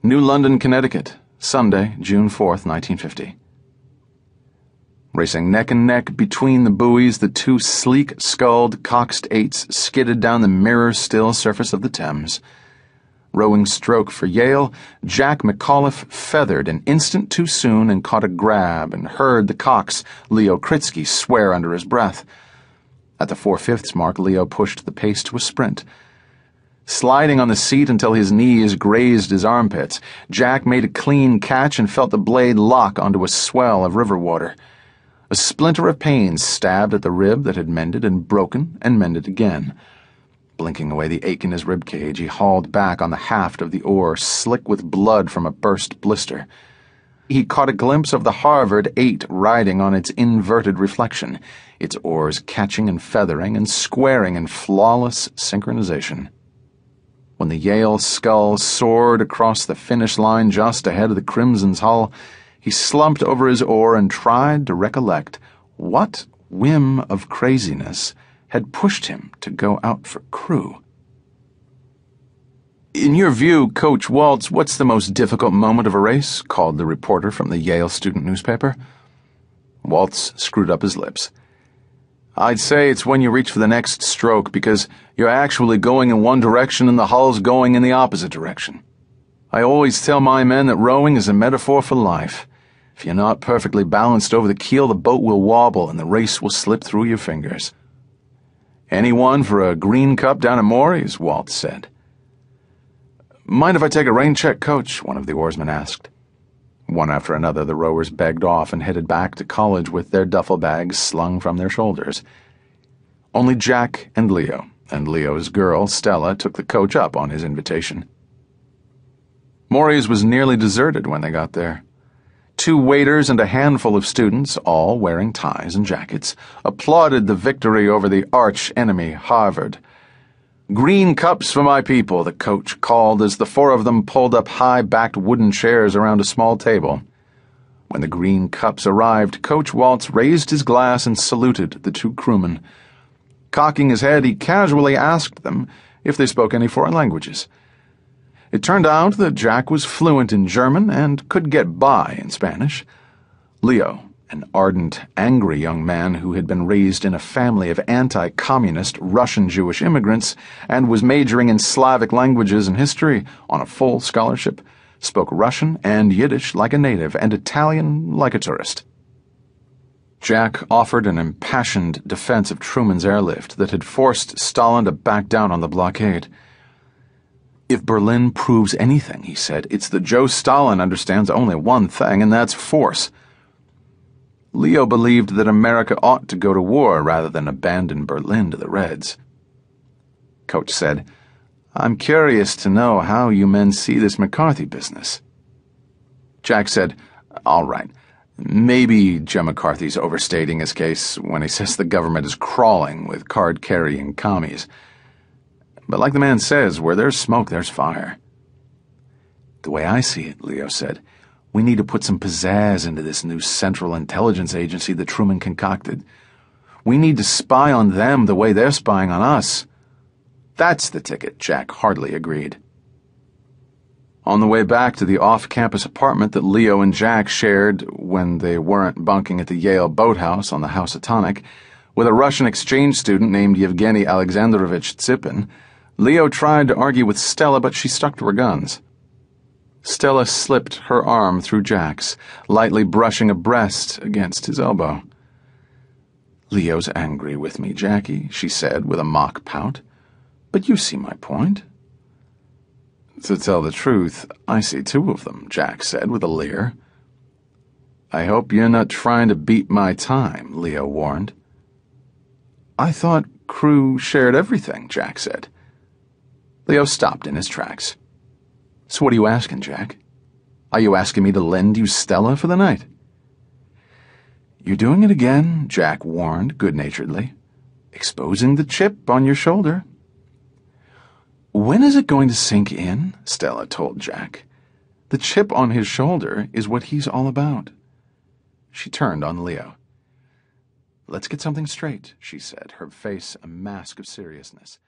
New London, Connecticut, Sunday, June 4th, 1950. Racing neck and neck between the buoys, the two sleek-skulled coxed eights skidded down the mirror-still surface of the Thames. Rowing stroke for Yale, Jack McAuliffe feathered an instant too soon and caught a grab and heard the cox, Leo Kritsky, swear under his breath. At the 4/5 mark, Leo pushed the pace to a sprint. Sliding on the seat until his knees grazed his armpits, Jack made a clean catch and felt the blade lock onto a swell of river water. A splinter of pain stabbed at the rib that had mended and broken and mended again. Blinking away the ache in his rib cage, he hauled back on the haft of the oar, slick with blood from a burst blister. He caught a glimpse of the Harvard 8 riding on its inverted reflection, its oars catching and feathering and squaring in flawless synchronization. When the Yale skull soared across the finish line just ahead of the Crimson's hull, he slumped over his oar and tried to recollect what whim of craziness had pushed him to go out for crew. "In your view, Coach Waltz, what's the most difficult moment of a race?" called the reporter from the Yale student newspaper. Waltz screwed up his lips. "I'd say it's when you reach for the next stroke, because you're actually going in one direction and the hull's going in the opposite direction. I always tell my men that rowing is a metaphor for life. If you're not perfectly balanced over the keel, the boat will wobble and the race will slip through your fingers." "Anyone for a green cup down at Maury's?" Waltz said. "Mind if I take a rain check, Coach?" one of the oarsmen asked. One after another, the rowers begged off and headed back to college with their duffel bags slung from their shoulders. Only Jack and Leo's girl, Stella, took the coach up on his invitation. Maury's was nearly deserted when they got there. 2 waiters and a handful of students, all wearing ties and jackets, applauded the victory over the arch-enemy Harvard. "Green cups for my people," the coach called as the 4 of them pulled up high-backed wooden chairs around a small table. When the green cups arrived, Coach Waltz raised his glass and saluted the 2 crewmen. Cocking his head, he casually asked them if they spoke any foreign languages. It turned out that Jack was fluent in German and could get by in Spanish. Leo, an ardent, angry young man who had been raised in a family of anti-communist Russian-Jewish immigrants and was majoring in Slavic languages and history on a full scholarship, spoke Russian and Yiddish like a native and Italian like a tourist. Jack offered an impassioned defense of Truman's airlift that had forced Stalin to back down on the blockade. "If Berlin proves anything," he said, "it's that Joe Stalin understands only one thing, and that's force." Leo believed that America ought to go to war rather than abandon Berlin to the Reds. Coach said, "I'm curious to know how you men see this McCarthy business." Jack said, "All right, maybe Joe McCarthy's overstating his case when he says the government is crawling with card-carrying commies. But like the man says, where there's smoke, there's fire." "The way I see it," Leo said, "we need to put some pizzazz into this new Central Intelligence Agency that Truman concocted. We need to spy on them the way they're spying on us." "That's the ticket," Jack heartily agreed. On the way back to the off-campus apartment that Leo and Jack shared when they weren't bunking at the Yale boathouse on the Housatonic, with a Russian exchange student named Yevgeny Alexandrovich Tsipin, Leo tried to argue with Stella, but she stuck to her guns. Stella slipped her arm through Jack's, lightly brushing a breast against his elbow. "Leo's angry with me, Jackie," she said with a mock pout. "But you see my point." "To tell the truth, I see 2 of them," Jack said with a leer. "I hope you're not trying to beat my time," Leo warned. "I thought crew shared everything," Jack said. Leo stopped in his tracks. "So what are you asking, Jack? Are you asking me to lend you Stella for the night?" "You're doing it again," Jack warned good-naturedly. "Exposing the chip on your shoulder." "When is it going to sink in?" Stella told Jack. "The chip on his shoulder is what he's all about." She turned on Leo. "Let's get something straight," she said, her face a mask of seriousness.